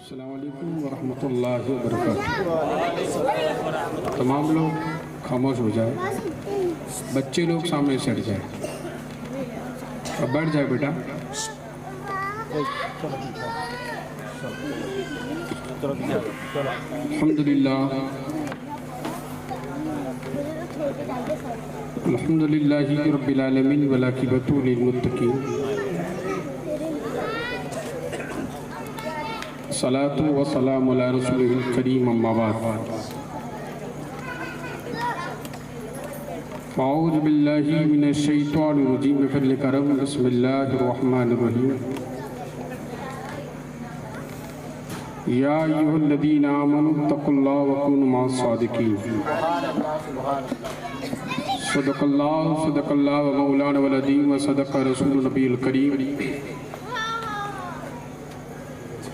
अस्सलामु अलैकुम वरहमतुल्लाहि वबरकातुहू। तमाम लोग खामोश हो जाए, बच्चे लोग सामने से हट जाए। अब बैठ जाए बेटा। अल्हम्दुलिल्लाह अल्हम्दुलिल्लाहि रब्बिल आलमीन वल आक़िबतु लिल मुत्तक़ीन। सलातु व सलामु अला रसूलिल करीम अम्मा बाद। अऊज़ु बिल्लाहि मिनश शैतानिर रजीम बिफज़्ल करम बिस्मिल्लाहिर रहमानिर रहीम। या अय्युहल्लज़ीना आमनू तक़ुल्लाह व कूनू मअस सादिक़ीन। सदक़ल्लाहु व मौलाना वल अज़ीम व सदक़ रसूलुन नबील करीम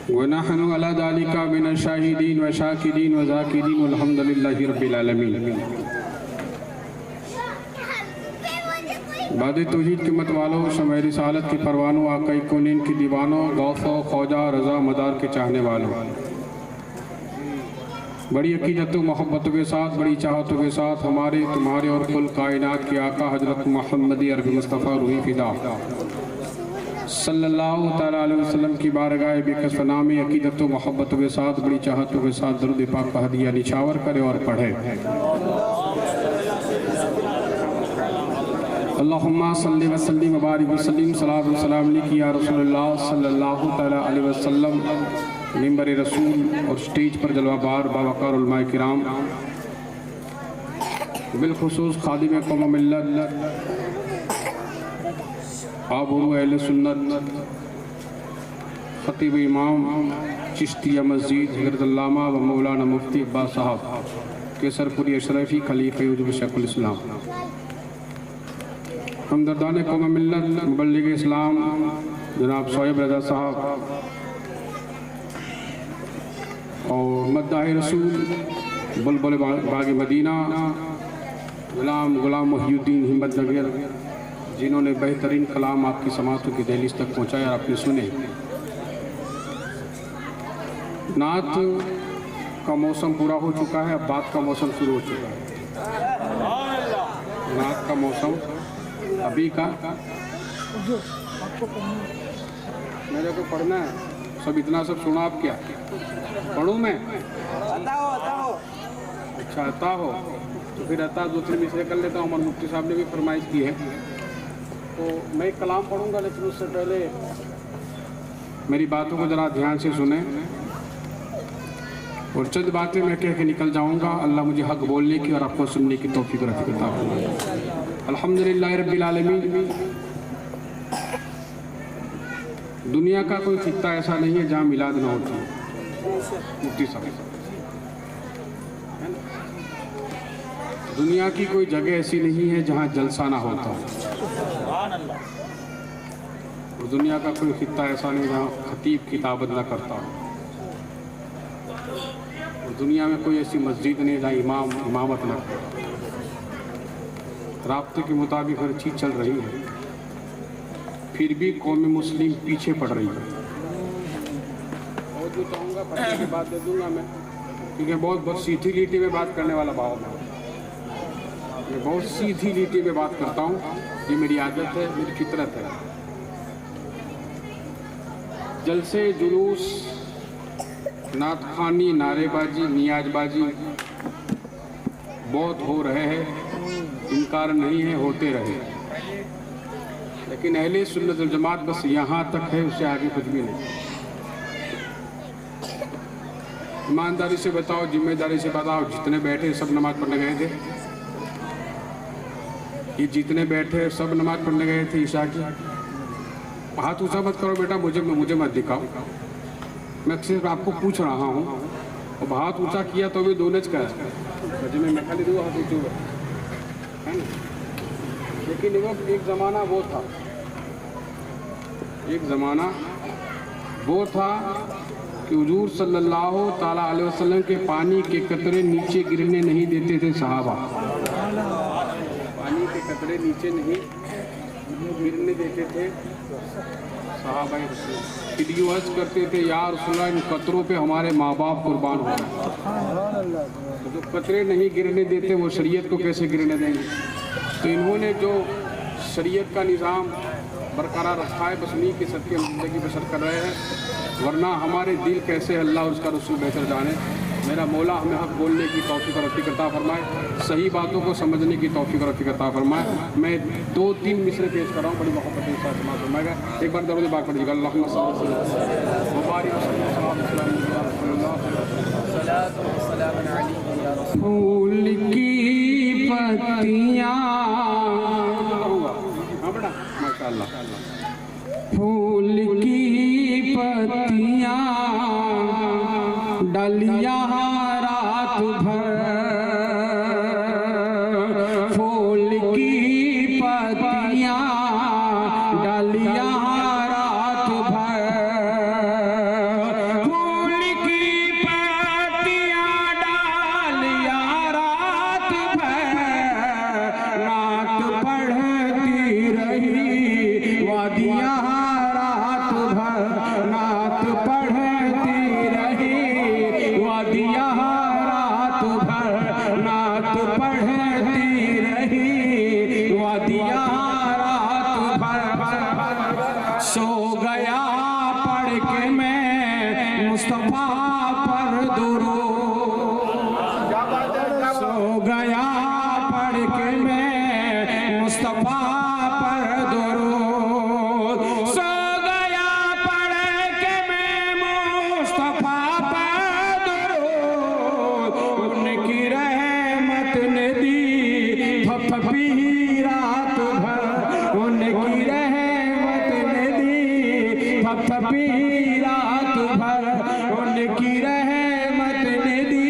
व नहनु अला ज़ालिका मिनश शाहिदीन व शाकिरीन व ज़ाकिरीन वल्हम्दुलिल्लाहि रब्बिल आलमीन। बाद तौहीद की मत वालों, शमए रिसालत के परवानों, आक़ाए कौनैन के दीवानों, गौसो ख्वाजा रज़ा मदार के चाहने वालों, बड़ी अक़ीदत मोहब्बत के साथ, बड़ी चाहतों के साथ हमारे तुम्हारे और कुल कायनात के आका हज़रत मोहम्मद अरबी मुस्तफ़ा रूही फ़िदा सल्लल्लाहु तआला अलैहि वसल्लम की बारगाह बेकस नामे अक़ीदत मोहब्बत के साथ, बड़ी चाहतों के साथ दरूद पाक का हदिया निछावर करे और पढ़े। अल्लाहुम्मा सल्लि व सल्लिम व बारिक व सल्लिम सलात व सलाम अलैका या रसूलल्लाह सल्लल्लाहु तआला अलैहि वसल्लम। मिंबर रसूल और स्टेज पर जलवाबार बावकार उलमाए किराम, बिलखुसूस खादिम कौम मिल्लत, आबू अहले सुन्नत, खतीब इमाम चिश्तिया मस्जिद हज़रत अल्लामा व मौलाना मुफ्ती अब्बास साहब केसरपुरी अशरफी खलीफा उजूब शेखुल इस्लाम, हमदर्दान कौम मिल्लत मुबल्लिग इस्लाम जनाब शोएब रज़ा साहब और मद्दाह रसूल बुलबुल बाग मदीना गुलाम मुहियुद्दीन हिम्मत नगर, जिन्होंने बेहतरीन कलाम आपकी समातों की दहलीज तक पहुँचाया, आपने सुने। नात का मौसम पूरा हो चुका है, अब बात का मौसम शुरू हो चुका है। नात का मौसम अभी का मेरे को पढ़ना है, सब इतना सब सुना। आप क्या पढ़ूँ मैं? अच्छा आता हो तो फिर आता दो तीन मिसरे कर लेता हूँ। उमर मुफ्ती साहब ने भी फरमाइश की है, तो मैं कलाम पढ़ूँगा, लेकिन उससे पहले मेरी बातों को ज़रा ध्यान से सुने और चंद बातें मैं कह के निकल जाऊँगा। अल्लाह मुझे हक़ बोलने की और आपको सुनने की तौफीक अता फरमाए। अल्हम्दुलिल्लाह रब्बिल आलमीन। दुनिया का कोई खित्ता ऐसा नहीं है जहाँ मिलाद ना होती। मुफ्ती साहब, दुनिया की कोई जगह ऐसी नहीं है जहाँ जलसा ना होता। और दुनिया का कोई खित्ता ऐसा नहीं जहाँ खतीब किताबत ना करता। और दुनिया में कोई ऐसी मस्जिद नहीं जहाँ इमाम इमामत ना करता। राब्ते के मुताबिक हर चीज़ चल रही है, फिर भी कौम मुस्लिम पीछे पड़ रही है। और जो चाहूँगा पढ़ने की बात दे दूँगा मैं, क्योंकि बहुत सीधी लीटी में बात करने वाला भाव है। मैं बहुत सीधी लीटी में बात करता हूँ, ये मेरी आदत है, मेरी फितरत है। जलसे जुलूस, नातखानी, नारेबाजी, नियाजबाजी बहुत हो रहे हैं, इनकार नहीं है, होते रहे। लेकिन अहले सुन्नत वल जमात बस यहाँ तक है, उससे आगे कुछ भी नहीं। ईमानदारी से बताओ, जिम्मेदारी से बताओ, जितने बैठे सब नमाज पढ़ने गए थे? ये जितने बैठे सब नमाज पढ़ने गए थे ईशा की? हाथ ऊँचा मत करो बेटा, मुझे मत दिखाओ। मैं सिर्फ आपको पूछ रहा हूँ। अब हाथ ऊँचा किया तो भी दोनों का मैं खाली दो हाथ ऊँचे हुए है ना। लेकिन वो एक ज़माना वो था, एक ज़माना वो था कि हुजूर सल्लल्लाहु ताला अलैहि वसल्लम के पानी के कतरे नीचे गिरने नहीं देते थे सहाबा। पानी के कतरे नीचे नहीं गिरने देते थे सहाबा फिर यूँ अर्ज करते थे, या रसूलल्लाह इन कतरों पे हमारे माँ बाप कुर्बान हो रहे, तो जो कतरे नहीं गिरने देते वो शरीयत को कैसे गिरने देंगे। तो इन्होंने जो शरीयत का निज़ाम बरकरार रखा है, बस उन्हीं के सदके हम ज़िंदगी बसर कर रहे हैं, वरना हमारे दिल कैसे अल्लाह और उसका रसूल बेहतर जाने। मेरा मौला हमें हक़ बोलने की तौफ़ीक़ और रफ़ीक़ अता फरमाए, सही बातों को समझने की तौफ़ीक़ और रफ़ीक़ अता फरमाए। मैं 2-3 मिसरे पेश कर रहा हूँ, बड़ी मोहब्बत के साथ समाअत फरमाएगा। एक बार दरूद पाक पढ़िएगा, अल्लाहुम्मा सल्लि अलैहि मुबारक फूल की पत्तियाँ, हाँ बेटा माशाअल्लाह, फूल की पत्तियाँ डालियाँ रात भर, फूल की पत्तियाँ डालियाँ रात भर, फूल की पत्तियाँ डालियाँ रात भर, रात पढ़ती रही वादियाँ रात भर, रात पढ़ती रही वादियाँ रात भर, रात पढ़ती रही वादियाँ रात भर। सो गया पढ़ के मैं मुस्तफा पर दुरूद, सो गया पढ़ के मैं मुस्तफा पर दुरूद, सो गया पढ़ के मैं मुस्तफा पर दुरूद, उनकी रहमत ने दी फफी रात भर, उनकी रहमत ने दी फफी रात भर, उनकी रहमत ने दी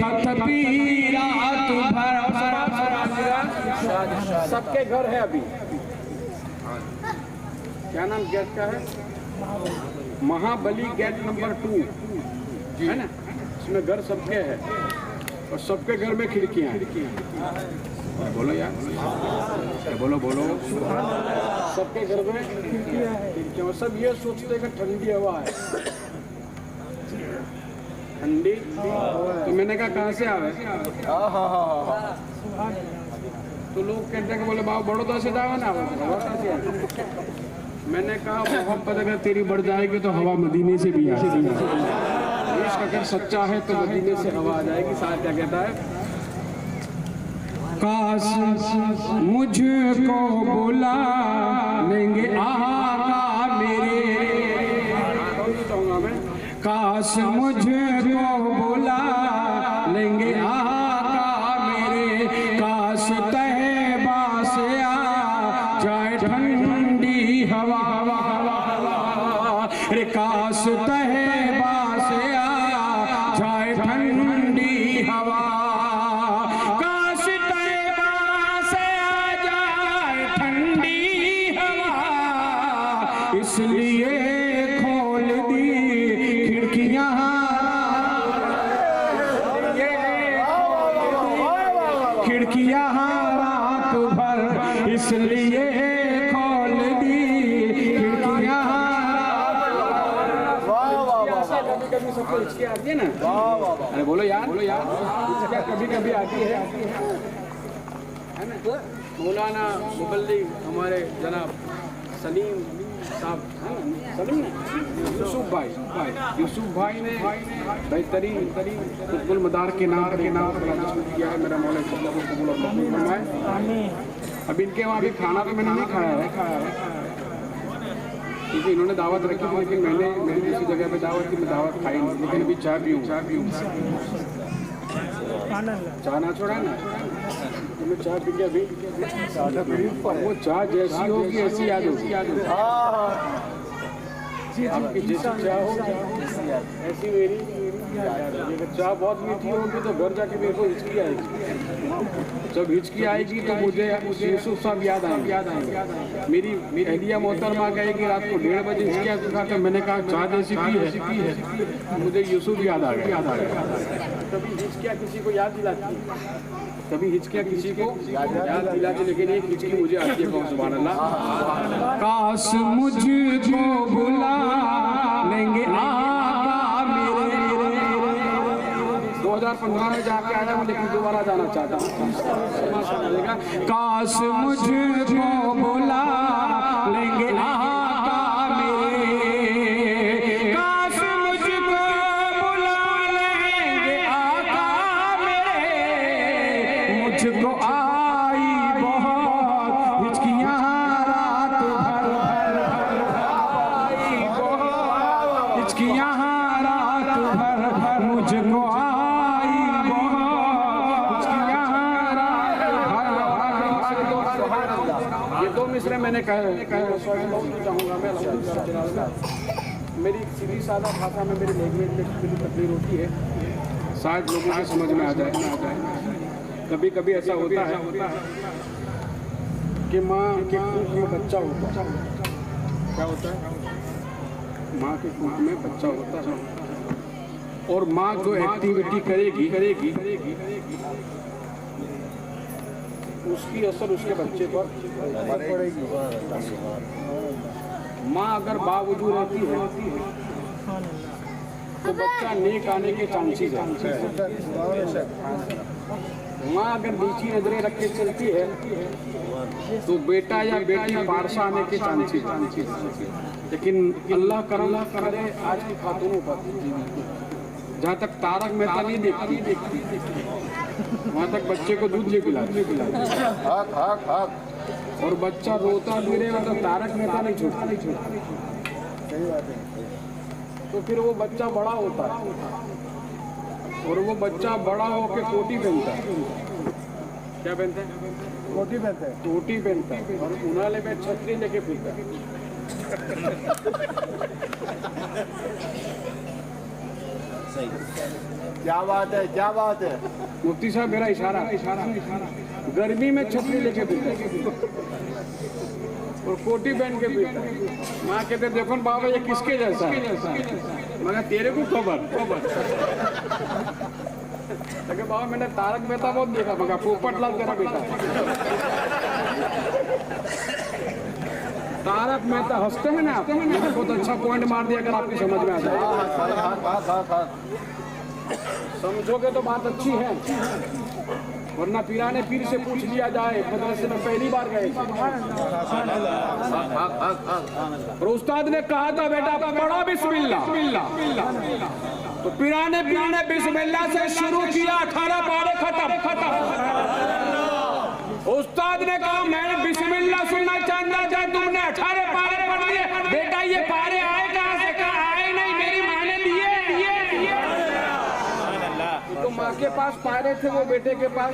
फफी रात भर। सबके घर है अभी, क्या नाम गेट का है, महाबली गेट नंबर 2 है ना, इसमें घर सबके है और सबके घर में खिड़कियां हैं। बोलो यार, बोलो बोलो, सबके घर में खिड़कियां, और सब ये सोचते हैं कि ठंडी हवा है, ठंडी। तो मैंने कहा कहाँ से आवे, तो लोग कहते हैं कि बोले बाबा बड़ौदा से जाओ ना, मैंने कहा मोहब्बत अगर तेरी बढ़ जाएगी तो हवा मदीने से भी आएगी, इश्क अगर सच्चा है तो मदीने से हवा आ जाएगी। साथ क्या कहता है, काश मुझको बुला लेंगे आका मेरे, काश मुझको बुला लेंगे आका मेरे, काश तहबा से आ जाए ठंडी हवा, रे काश तहबा से आ जाए ठंडी हवा, काश तहबा से आ जाए ठंडी हवा, इसलिए खोल दी खिड़कियां, खिड़कियां रात भर, इसलिए खोल दी खिड़कियां। कभी कभी सबको हिचकी आती है ना, अरे बोलो यार, बोलो यार, हिचकियां कभी कभी आती है ना। मौलाना मुबल्लिग हमारे जनाब सलीम साहब, सलीम यूसुफ भाई ने बेहतरीन कुतुल मदार के नार किया है। मेरा मौला को कबूल और मंजूर फरमाए। अब इनके वहाँ भी खाना तो मैंने नहीं खाया है, क्योंकि इन्होंने दावत रखी थी, लेकिन मैंने किसी जगह पे दावत की, मैं दावत खाई नहीं, लेकिन अभी चाय पीऊँ, चाय ना छोड़ा ना, तो मैं चाय पी के अभी वो चाय जैसी होगी ऐसी याद होगी, आपकी जैसी चाय होगी ऐसी मेरी अगर चाय बहुत मीठी होगी तो घर जाके मेरे को हिचकी आएगी, जब हिचकी आएगी तो मुझे यूसुफ साहब याद आएंगे। मेरी अहलिया मोहतरमा कहेगी रात को 1:30 बजे हिचकी आती था, तो मैंने कहा चाय जैसी पी है, मुझे यूसुफ याद आ गया। कभी हिचकियाँ किसी को याद दिलाती है, कभी हिचकियाँ किसी को याद दिला के, लेकिन एक हिचकी मुझे आती है। सुभान अल्लाह। काश मुझको बुला लेंगे आका मेरे। 2015 में जाके आया हूँ, लेकिन दोबारा जाना चाहता हूँ। काश मुझको बुला लेंगे आका मेरे, काश मुझको बुला लेंगे आका मेरे। मुझको आई बहुत हिचकियाँ रात भर, आई बहुत हिचकियाँ रात भर। मुझको मिश्र मैंने चाहूँगा मैं। मेरी सीधी सादा भाषा में मेरी लैंग्वेज में तकलीफ होती है, शायद लोगों को समझ में आ जाए। कभी कभी ऐसा होता है कि माँ के पेट में बच्चा होता है। क्या होता है? माँ के पेट में बच्चा होता है, और माँ जो एक्टिविटी करेगी उसकी असर उसके बच्चे पर पड़ेगी। माँ अगर बावजूद रहती है तो बच्चा नेक आने के चांसेस है। माँ अगर नीची नजरें रख के चलती है तो बेटा या बेटी पारसा आने के चांसेस है। लेकिन अल्लाह करे आज की खातूनों पर, जहाँ तक तारक मेहता नहीं देखती वहाँ तक बच्चे को दूध नहीं पिलाती। और बच्चा रोता भी रहेगा तो तारक मेहता नहीं छोड़ता। तो फिर वो बच्चा बड़ा होता है, और वो बच्चा बड़ा होकर कोटी पहनता है। क्या पहनता है? कोटी पहनता है। टोटी पहनता है, और उनाले में छतरी लेके फिरता है। क्या बात है, क्या बात है। मुफ्ती साहब मेरा इशारा गर्मी में छतरी लेके फिरता है और कोटी पहन के फिरता है। माँ कहते देखो बाबा ये किसके जैसा है? मगर तेरे को खबर लेकिन बाबा मैंने तारक मेहता बहुत देखा, मगर पोपटलाल तेरा बेटा। तारक मेहता हंसते हैं ना आप, बहुत अच्छा पॉइंट मार दिया अगर आपकी समझ में आ जाए। समझोगे तो बात अच्छी है, वरना पीराने पीर से पूछ लिया जाए मदरसे में पहली बार गए और उस्ताद ने कहा था बेटा पढ़ो बिस्मिल्लाह, तो पीराने पीर ने बिस्मिल्लाह से शुरू किया, 18 पारे खत्म। उस्ताद ने कहा मैं बिस्मिल्लाह सुनना चाहता था, तुमने 18 पारे पढ़ दिए। बेटा ये पारे आए कहाँ से? कहा आए नहीं, मेरी माँ ने दिए। तो माँ के पास पारे थे, वो बेटे के पास।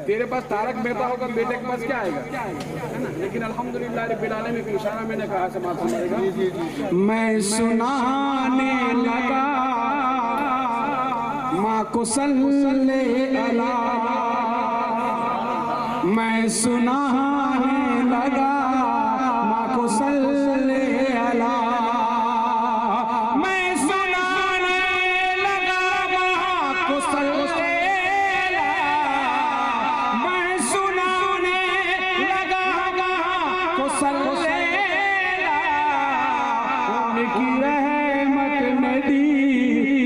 तेरे पास तारक मेहता होगा, बेटे के पास क्या आएगा? है ना? लेकिन अल्हम्दुलिल्लाह रब्बिल आलमीन का इशारा मैंने कहा समाप्त करेगा। मैं सुनाने लगा माँ को सल्ले अला, मैं सुनाने लगा माँ को सल्ले अला, मैं सुनाने लगा माँ को सल्ले अला, मैं सुनाने लगा माँ को सल्ले अला। उनकी रहमत ने दी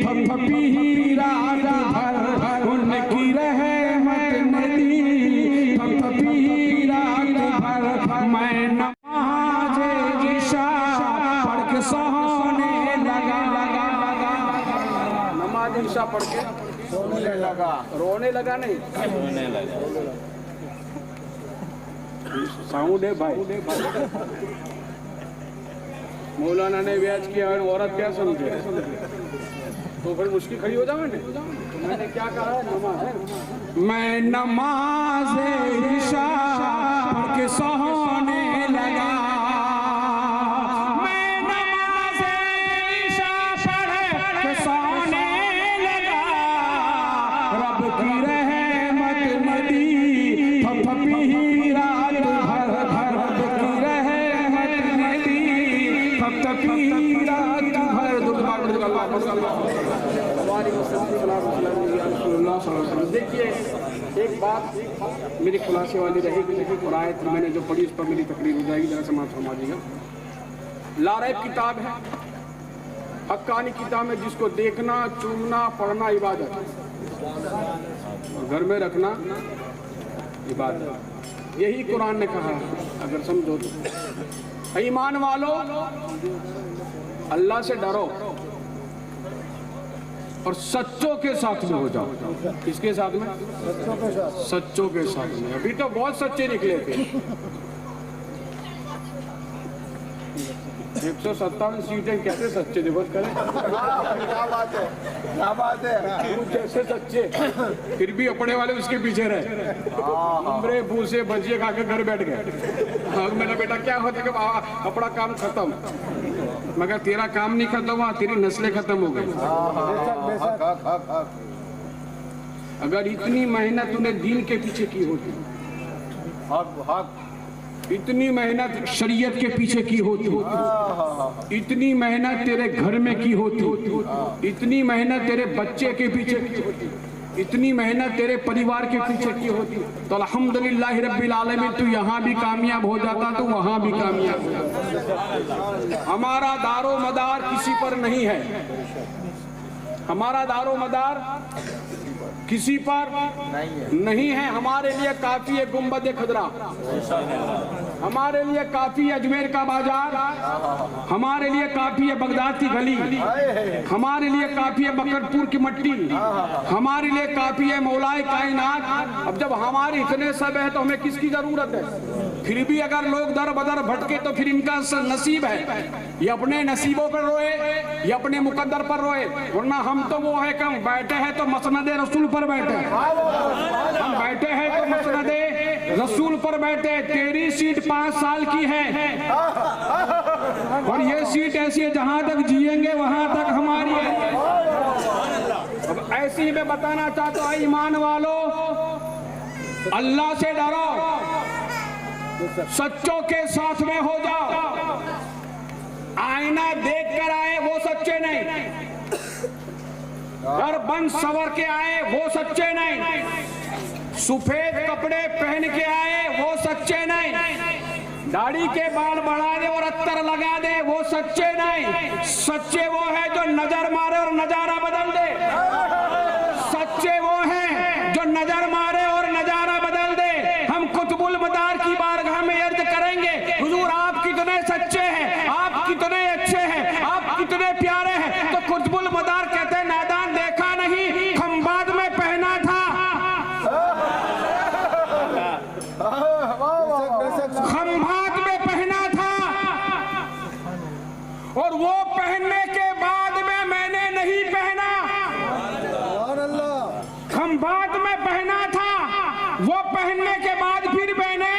थपथपी रात भर, उनकी रहमत ने दी थपथपी रात भर। मैं नमाज़ इशा पढ़ के सोने लगा, नमाज इशा पढ़ के सोने लगा, रोने लगा नहीं, रोने लगा। साउंड है भाई। मौलाना ने व्याज किया और औरत क्या समझे, तो फिर मुश्किल खड़ी हो जाओगे। तो मैंने क्या कहा है? नमाज है। मैं नमाज इशा पढ़ के सोने लगा, मैं नमाज इशा पढ़ के सोने लगा। रब की रहमत नदी थपथपी रात भर, रब की रहमत नदी थपथपी रात भर। देखिए एक बात मेरी खुलासे वाली रहेगी, और आयत मैंने जो पढ़ी उस पर मेरी तकरीर हो जाएगी, जरा समाज फरमा दीजिएगा। लारैब किताब है, हक्कानी किताब है, जिसको देखना, चूमना, पढ़ना इबादत है, घर में रखना इबादत। यही कुरान ने कहा है, अगर समझो तो। ईमान वालों, अल्लाह से डरो और सच्चों के साथ में हो जाओ। किसके साथ में? सच्चों के साथ में। अभी तो बहुत सच्चे निकले थे। 157 सीटें कैसे सच्चे दिवस करें? क्या बात है, क्या बात है। कैसे सच्चे, फिर भी अपने वाले उसके पीछे रहे। उम्रे भूसे भजिए खा के घर बैठ गए। मेरा बेटा क्या होता कि अपना काम खत्म, मगर तेरा काम नहीं खत्म हुआ, तेरी नस्लें खत्म हो गई। अगर इतनी मेहनत तूने दीन के पीछे की होती, इतनी मेहनत शरीयत के पीछे की होती, इतनी मेहनत तेरे घर में की होती, इतनी मेहनत तेरे बच्चे के पीछे की होती, इतनी मेहनत तेरे परिवार के पीछे की होती, तो अल्हम्दुलिल्लाह रब्बिल आलमीन तू यहाँ भी कामयाब हो जाता, तो वहाँ भी कामयाब हो जाता। हमारा दारो मदार किसी पर नहीं है, हमारा दारो मदार किसी पर नहीं है। हमारे लिए काफी है गुंबद खदरा, हमारे लिए काफी है अजमेर का बाजार, हमारे लिए काफी है बगदाद की गली, हमारे लिए काफी है बकरपुर की मट्टी, हमारे लिए काफी है मौलाए कायनात। अब जब हमारे इतने सब है तो हमें किसकी जरूरत है? फिर भी अगर लोग दर बदर भटके तो फिर इनका नसीब है, ये अपने नसीबों पर रोए, ये अपने मुकद्दर पर रोए। वरना हम तो वो है कि हम बैठे हैं तो मसनदे रसूल पर बैठे, हम बैठे हैं तो मसनदे रसूल पर बैठे। तेरी सीट 5 साल की है और ये सीट ऐसी है जहां तक जिएंगे वहां तक हमारी है। अब ऐसी ही मैं बताना चाहता हूं, ईमान वालों, अल्लाह से डरो, सच्चों के साथ में हो जाओ। आईना देख कर आए वो सच्चे नहीं, घर बंद सवर के आए वो सच्चे नहीं, सफेद कपड़े पहन के आए वो सच्चे नहीं, दाढ़ी के बाल बढ़ा दे और अत्तर लगा दे वो सच्चे नहीं। सच्चे वो है जो नजर मारे और नजारा बदल दे, सच्चे वो है जो नजर मारे और नजारा बदल दे। हम कुतुबुल मदार की बारगाह में अर्ज करेंगे, हुजूर आप कितने सच्चे हैं, आप कितने अच्छे हैं, आप कितने प्यारे हैं। तो कुतुबुल मदार कहते हैं, नादान देखा नहीं, खंबात में पहना था, खंबात में पहना था, और वो पहनने के बाद में मैंने नहीं पहना। खंबात में पहना था, वो पहनने के बाद फिर मैंने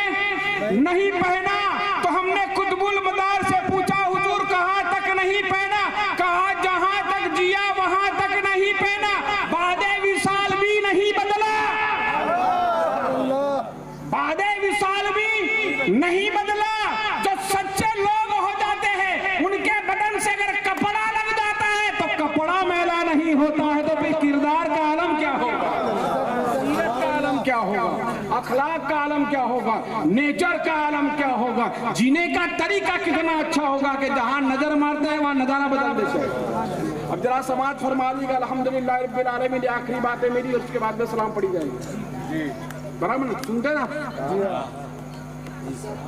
नहीं पहना। तो हमने कुतुबुल मदार से पूछा, हुजूर कहां तक नहीं पहना? कहा जहां तक जिया वहां तक नहीं पहना, बादे विसाल भी नहीं बदला, बादे विसाल भी नहीं बदला। जो सच्चे लोग हो जाते हैं उनके बदन से अगर कपड़ा लग जाता है तो कपड़ा मैला नहीं होता है, तो फिर किरदार का आलम क्या होगा, सीरत का आलम क्या होगा, अखलाक का आलम क्या होगा, नेचर का आलम क्या होगा, जीने का तरीका कितना अच्छा होगा कि जहां नजर मारते हैं वहां नजारा बदल देते हैं। अब जरा समाज फरमा लीजिएगा अल्हम्दुलिल्लाह रब्बिल आलमीन। आखिरी बात है मेरी, उसके बाद में सलाम पढ़ी जाएगी। बराबर सुनते ना?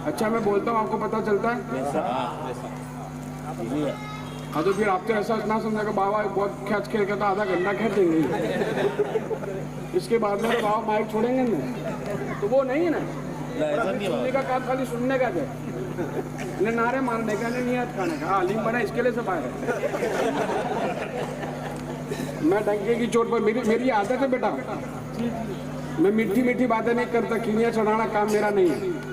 अच्छा मैं बोलता हूँ, आपको पता चलता है? हाँ तो फिर आप तो ऐसा ना समझा कि बाबा बहुत खींच खेल के तो आधा घंटा खींच देंगे, इसके बाद में तो बाबा माइक छोड़ेंगे ना, तो वो नहीं है ना। सुनने का काम खाली सुनने का है, नारे मारने का नहीं, नियत खाने का। आलिम बना इसके लिए सब आए। मैं डंके की चोट पर, मेरी आदत है बेटा, मैं मीठी मीठी बातें नहीं करता, कीनिया चढ़ाना काम मेरा नहीं है।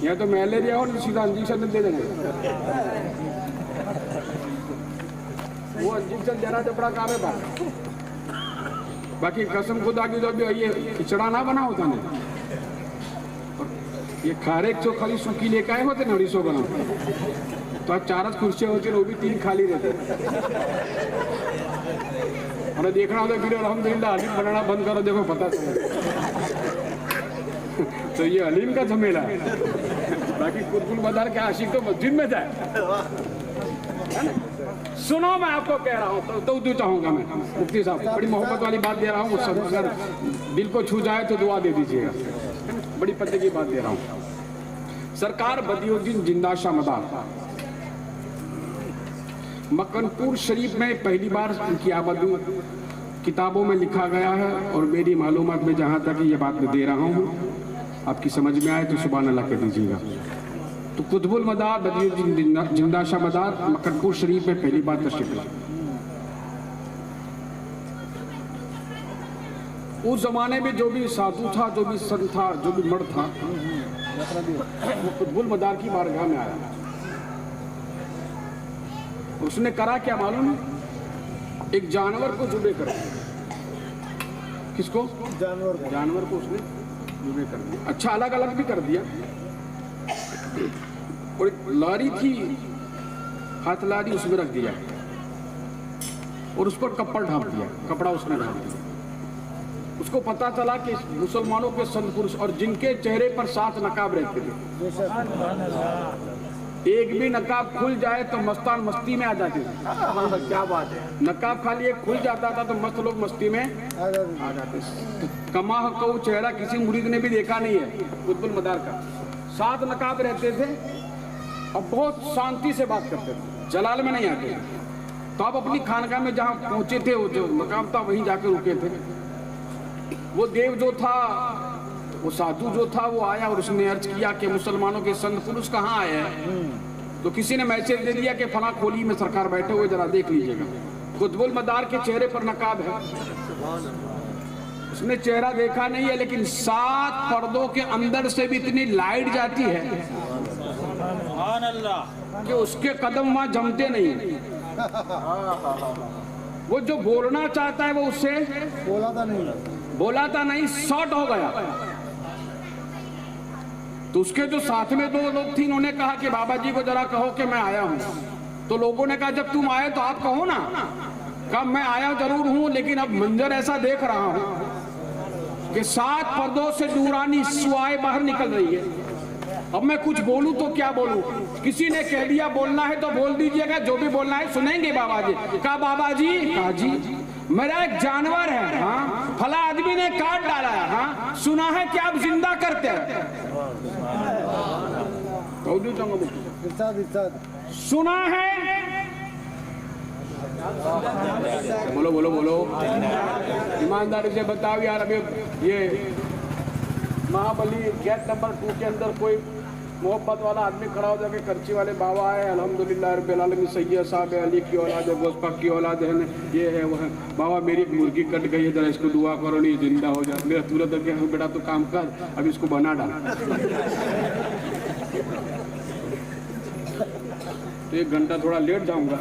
या तो मलेरिया और सीधा इंजेक्शन दे देंगे, वो इंजेक्शन जरा जबड़ा काम है बाकी कसम खुदा की तो अभी ये खिचड़ा ना बना होता नहीं, ये खारे जो खाली सूखी लेके आए होते ना 250 बना। तो आज 4 कुर्सियाँ होती है, वो भी 3 खाली रहते। और देखना होता फिर अल्हम्दुलिल्लाह हलीम बनाना बंद करो, देखो पता चले। तो ये हलीम का झमेला है। बाकी कुतुब मदार के आशिक तो मस्जिद में जाए। सुनो, मैं आपको कह रहा हूँ तो चाहूंगा मैं मुफ्ती साहब, बड़ी मोहब्बत वाली बात दे रहा हूँ, सब अगर दिल को छू जाए तो दुआ दे दीजिएगा। बड़ी पते की बात दे रहा हूँ। सरकार बदियुद्दीन जिंदा शाह मदार मक्कनपुर शरीफ में पहली बार उनकी आमद किताबों में लिखा गया है, और मेरी मालूमात में जहाँ तक ये बात मैं दे रहा हूँ, आपकी समझ में आए तो सुभान अल्लाह कह दीजिएगा। तो कुतुबुल मदार बदियुद्दीन जिंदा शाह मदार मक्कनपुर शरीफ में पहली बार तशरीफ लाए। उस जमाने में जो भी साधु था, जो भी संत था, जो भी मर्द था, वो कुतुबुल मदार की बारगाह में आया। उसने करा क्या मालूम है? एक जानवर को जुबे कर दिया। किसको? जानवर को उसने जुबे कर दिया। अच्छा, अलग अलग भी कर दिया। और एक लारी थी, हाथ लारी, उसमें रख दिया और उस पर कपड़ा ढाप दिया, कपड़ा उसने ढाप दिया। उसको पता चला कि मुसलमानों के संत पुरुष और जिनके चेहरे पर 7 नकाब रहते थे, एक भी नकाब खुल जाए तो मस्तान मस्ती में आ जाते थे। क्या बात है। नकाब खाली एक खुल जाता था तो मस्त लोग मस्ती में आ जाते। कमा को चेहरा किसी मुरीद ने भी देखा नहीं है कुतुबुल मदार का। 7 नकाब रहते थे और बहुत शांति से बात करते थे, जलाल में नहीं आते थे। तो आप अपनी खानका में जहाँ पहुंचे थे, वो जो मकाम था वहीं जाके रुके थे। वो देव जो था, वो साधु जो था, वो आया और उसने अर्ज किया कि मुसलमानों के संत पुरुष कहाँ आए हैं। तो किसी ने मैसेज दे दिया कि फला खोली में सरकार बैठे हुए, जरा देख लीजिएगा। कुतुबुल मदार के चेहरे पर नकाब है। उसने चेहरा देखा नहीं है, लेकिन 7 पर्दों के अंदर से भी इतनी लाइट जाती है कि उसके कदम वहां जमते नहीं। वो जो बोलना चाहता है वो उससे बोलाता नहीं, शॉर्ट हो गया। तो उसके जो साथ में 2 लोग थे, उन्होंने कहा कि बाबा जी को जरा कहो कि मैं आया हूं। तो लोगों ने कहा जब तुम आए तो आप कहो ना। कहा मैं आया जरूर हूं, लेकिन अब मंजर ऐसा देख रहा हूं कि 7 पर्दों से नूरानी सुआएं बाहर निकल रही है। अब मैं कुछ बोलूं तो क्या बोलूं? किसी ने कह दिया बोलना है तो बोल दीजिएगा, जो भी बोलना है सुनेंगे बाबा जी। कहा बाबा जी, कहा जी मेरा एक जानवर है, हाँ, फला आदमी ने काट डाला है, हाँ, सुना है कि आप जिंदा करते हैं। सुना है, बोलो बोलो बोलो, ईमानदारी से बताओ यार। अभी ये महाबली गेट नंबर 2 के अंदर कोई मोहब्बत वाला आदमी खड़ा हो जाके करची वाले बाबा है, अल्हम्दुलिल्लाह रब्बिल आलमीन, सैयद साहब है, अली की औलाद है, गोस पाक की औलाद है, ये है वो है। बाबा मेरी एक मुर्गी कट गई है, जरा इसको दुआ करो, नहीं जिंदा हो जाए। मेरा तुरंत के बेटा तो काम कर, अब इसको बना डाल। तो 1 घंटा थोड़ा लेट जाऊंगा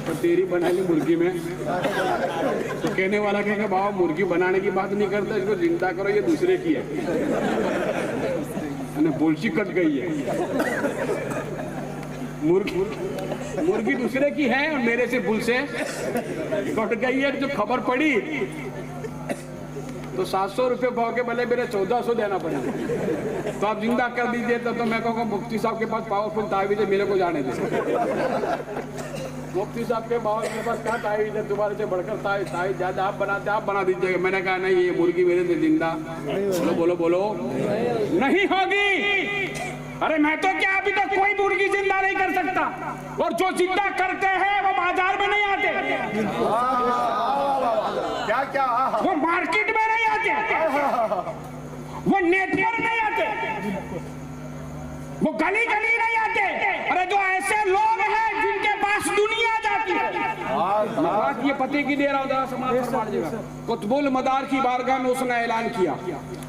तो तेरी बनाई मुर्गी में। तो कहने वाला कहेगा बाबा मुर्गी बनाने की बात नहीं करता, इसको जिंदा करो, ये दूसरे की है। बोलची कट गई है, मुर्गी दूसरे की है और मेरे से भूल से कट गई है। जो खबर पड़ी तो 700 रुपये भाव के भले मेरे 1400 देना पड़ेगा। तो आप जिंदा कर दीजिए। तो मैं कहूँगा मुफ्ती साहब के पास पावरफुल तावीज़ है, मेरे को जाने दे। मुफ्ती साहब के पास क्या तावीज़ है, तुम्हारे से बढ़कर तावीज़ ज्यादा आप बनाते, आप बना दीजिएगा। मैंने कहा नहीं, ये मुर्गी मेरे से जिंदा। बोलो बोलो बोलो, नहीं होगी। अरे मैं तो क्या, अभी तक कोई मुर्गी जिंदा नहीं कर सकता। और जो जिंदा करते हैं वो बाजार में नहीं आते, क्या क्या, वो मार्केट में नहीं आते, वो नेट पर नहीं आते, वो गली गली नहीं आते। अरे जो ऐसे लोग हैं जिनके पास दुनिया जाती है। बात ये पते की दे रहा हूं, जरा समाज फरमा दीजिएगा। कुतुबुल मदार की बारगाह में उसने ऐलान किया,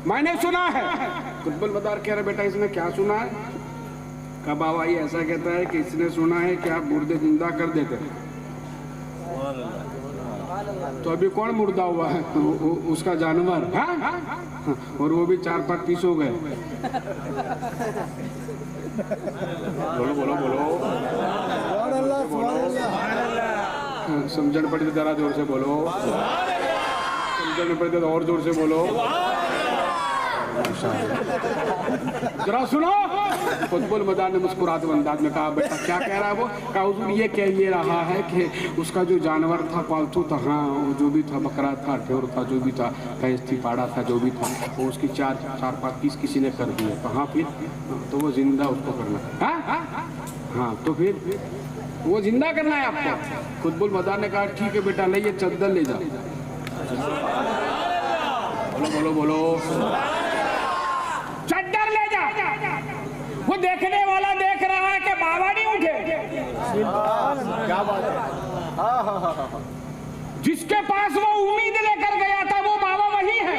मैंने सुना है। कुतुबुल मदार कह रहे बेटा इसने क्या सुना है? कहा बाबा ये ऐसा कहता है कि इसने सुना है कि आप मुर्दे जिंदा कर देते हैं। तो अभी कौन मुर्दा हुआ है? उसका जानवर, हाँ? और वो भी 4-5 पीस हो गए। बोलो बोलो बोलो, समझन पड़ी तो जरा जोर से बोलो, समझन पड़ी तो और जोर से बोलो। जरा सुनो। फुटबॉल मैदान ने मुस्कुराते अंदाज में कहा, बेटा क्या कह रहा है वो? कहा हुजूर ये कह ये रहा है कि उसका जो जानवर था पालतू था, हाँ वो जो भी था, बकरा था, ढेर था, जो भी था, भैंस थी, पाड़ा था, जो भी था, वो उसकी चार पाँच पीस किसी ने कर दिया। कहाँ फिर? तो वो जिंदा उसको करना। हाँ तो फिर वो जिंदा करना है आपको। फुटबॉल मैदान ने कहा ठीक है बेटा, ले ये चद्दर ले जा। बोलो बोलो बोलो, चद्दर ले जा। वो देखने वाला देख रहा है कि बाबा नहीं उठे। क्या बात है। जिसके पास वो उम्मीद लेकर गया था वो बाबा वही है,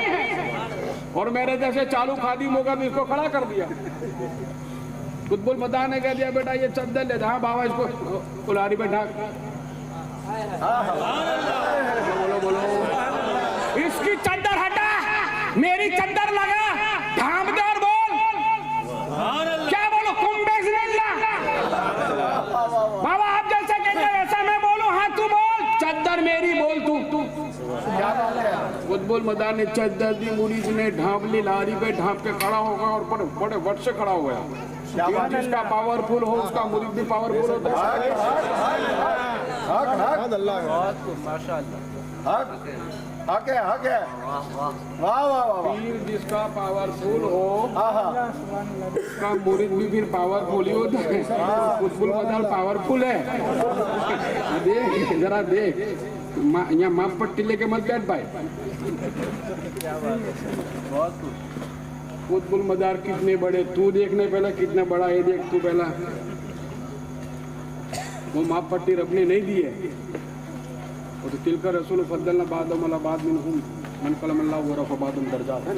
और मेरे जैसे चालू खादिम होगा तो इसको खड़ा कर दिया। फुटबॉल मैदान ने कह दिया बेटा ये चद्दर ले जा। बाबा इसको कुल्हाड़ी पे ढाक। बोलो बोलो, इसकी चद्दर हटा, मेरी चद्दर लगा, ढांप दे और बोल। क्या बोलो? कुंभे से बाबा आप जैसे कहते हैं वैसा मैं बोलूं? हाँ तू बोल। चद्दर मेरी, बोल तू। फुटबॉल मैदान ने चद्दर दी, मुरीद ने ढांप ली, लारी पे ढांप के खड़ा होगा और बड़े वट से खड़ा हो गया। जिसका पावरफुल हो उसका मुरीद भी पावरफुल होता है। हक है। वाह वाह वाह। पीर जिसका पावरफुल हो उसका मुरीद भी फिर पावरफुल ही होता है। फुटबॉल मैदान पावरफुल है। देख जरा देख, यहाँ माप पट्टी लेके मत बैठ पाए। फुटबॉल मैदान कितने बड़े, तू देखने पहले कितना बड़ा है, देख तू पहला। वो माप पट्टी रब ने नहीं दी है। वो तो तिलका रसूल फद्दलना बादम अला बाद मिनहुम मन कलम अल्लाह व रफ़ा बादम दर्जात है।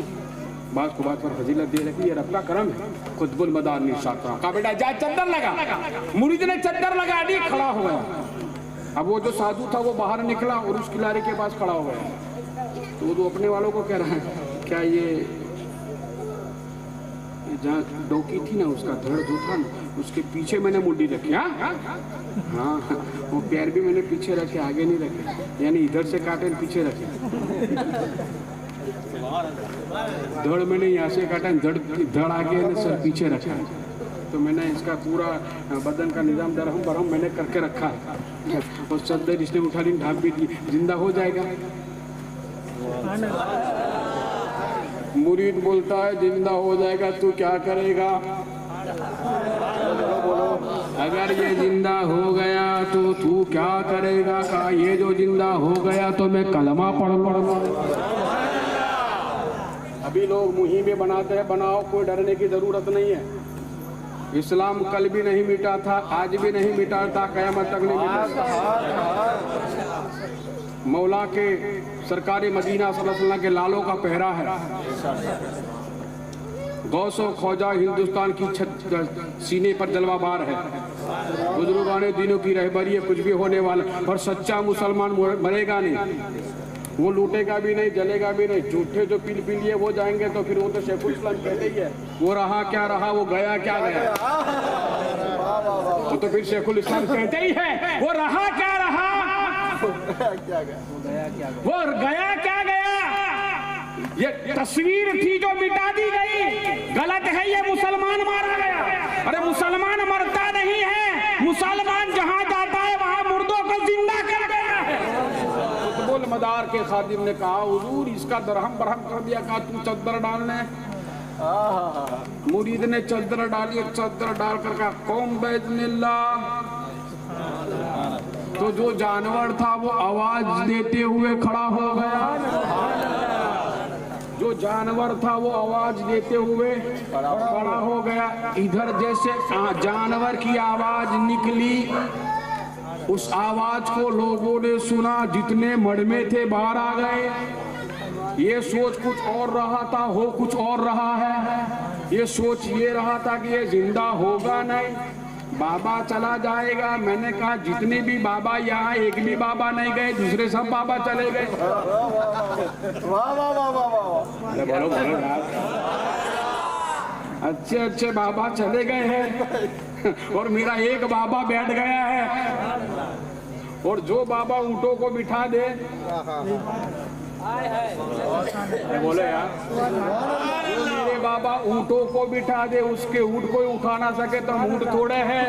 बात को बात पर फजीलत दे रखी, ये रब का करम है। फुटबॉल मैदान ने शाखा का बेटा जा चद्दर लगा। मुरीद ने चद्दर लगा दी, खड़ा हो गया। अब वो जो साधु था वो बाहर निकला और उस किनारे के पास खड़ा हो गया। तो वो अपने वालों को कह रहा है, क्या ये जहाँ डोकी थी ना, उसका धड़ जो था ना, उसके पीछे मैंने मुंडी रखी। हाँ, वो पैर भी मैंने पीछे रखे, आगे नहीं रखे, यानी इधर से काटे पीछे रखे। धड़ मैंने यहाँ से काटा, धड़ आगे सर पीछे रखा। तो मैंने इसका पूरा बदन का निजाम दरहम बरहम मैंने करके रखा है। और चद्दर इसने उठा ली, ढांप भी दी, जिंदा हो जाएगा। मुरीद बोलता है जिंदा हो जाएगा, तू क्या करेगा? बोलो, अगर ये जिंदा हो गया तो तू क्या करेगा? का ये जो जिंदा हो गया तो मैं कलमा पढ़। अभी लोग मुहिम में बनाते हैं, बनाओ, कोई डरने की जरूरत नहीं है। इस्लाम कल भी नहीं मिटा था, आज भी नहीं मिटा था, क़यामत तक नहीं मिटा। मौला के सरकारी मदीना सल्लल्लाहु अलैहि वसल्लम के लालों का पहरा है। गौसो ख्वाजा हिंदुस्तान की सीने पर जलवाबार है। बुजुर्गाने दिनों की रहबरी है, कुछ भी होने वाला, पर सच्चा मुसलमान मरेगा नहीं, वो लूटेगा भी नहीं, जलेगा भी नहीं। झूठे जो पील लिए वो जाएंगे, तो फिर वो तो शेखुल इस्लाम कहते ही है, वो रहा क्या रहा, वो गया क्या गया। वो तो फिर शेखुल इस्लाम कहते ही है, वो रहा क्या रहा, वो गया क्या गया। ये तस्वीर थी जो मिटा दी गई, गलत है, ये मुसलमान मारा गया। अरे मुसलमान मरता नहीं है, मुसलमान जहां जाता है वहां मुर्दों को जिंदा कर देता है। फुटबॉल मदार के खादिम ने कहा, हुजूर इसका दरहम बरहम कर दिया, कहा तू चद्दर डालने। मुरीद ने चद्दर डाली, चद्दर डाल कर कहा कौम बैजनिल्लाह। तो जो जानवर था वो आवाज देते हुए खड़ा हो गया। जो जानवर था वो आवाज देते हुए खड़ा हो गया। इधर जैसे जानवर की आवाज निकली, उस आवाज को लोगों ने सुना, जितने मड़ में थे बाहर आ गए। ये सोच कुछ और रहा था, हो कुछ और रहा है। ये सोच ये रहा था कि ये जिंदा होगा नहीं, बाबा चला जाएगा। मैंने कहा जितने भी बाबा यहाँ, एक भी बाबा नहीं गए, दूसरे सब बाबा चले गए। वाह वाह वाह वाह वाह। बोलो बोलो यार, अच्छे अच्छे बाबा चले गए हैं और मेरा एक बाबा बैठ गया है। और जो बाबा ऊँटों को बिठा दे, बोले यार, जो मेरे बाबा ऊँटों को बिठा दे उसके ऊँट को उठा ना सके तो ऊँट थोड़े हैं।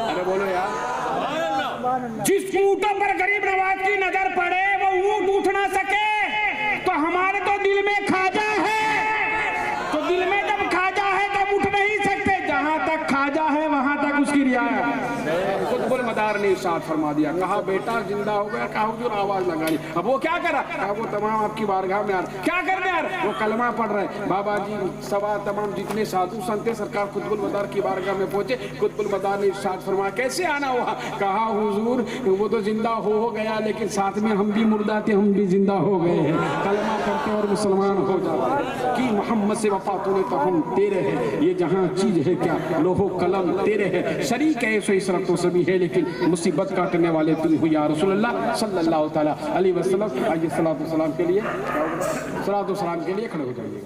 अरे बोलो यार, जिस ऊँटों पर गरीब नवाज की नजर पड़े वो ऊँट उठ ना सके, तो हमारे तो दिल में खाजा है, तो दिल में जब खाजा है तब उठ नहीं सकते। जहां तक खाजा है वहां तक उसकी रियाया। कुतुबुल मदार ने इरशाद फरमा दिया, कहा बेटा जिंदा हो गया, कहा हुजूर आवाज लगाई। अब वो क्या करा, कहा वो तमाम आपकी बारगाह में आ रहे। क्या करने यार, वो कलमा पढ़ रहे। बाबा जी सवा तमाम जितने साधु संत सरकार कुतुबुल मदार की बारगाह में पहुंचे। कुतुबुल मदार ने इरशाद फरमाया, कैसे आना हुआ, कहा हुजूर वो तो जिंदा हो गया, लेकिन साथ में हम भी मुर्दा थे, हम भी जिंदा हो गए हैं। कलमा पढ़ते और मुसलमान हो जाते कि मोहम्मद से वफा तूने तो हम तेरे हैं, ये जहां चीज है क्या लोहो कलम तेरे है, शरीक है सो इसरत तो सभी है, लेकिन मुसीबत काटने वाले तुम हो या रसूलुल्लाह सल्लल्लाहु तआला अलैहि वसल्लम। आइए सलातो सलाम के लिए खड़े हो जाइए।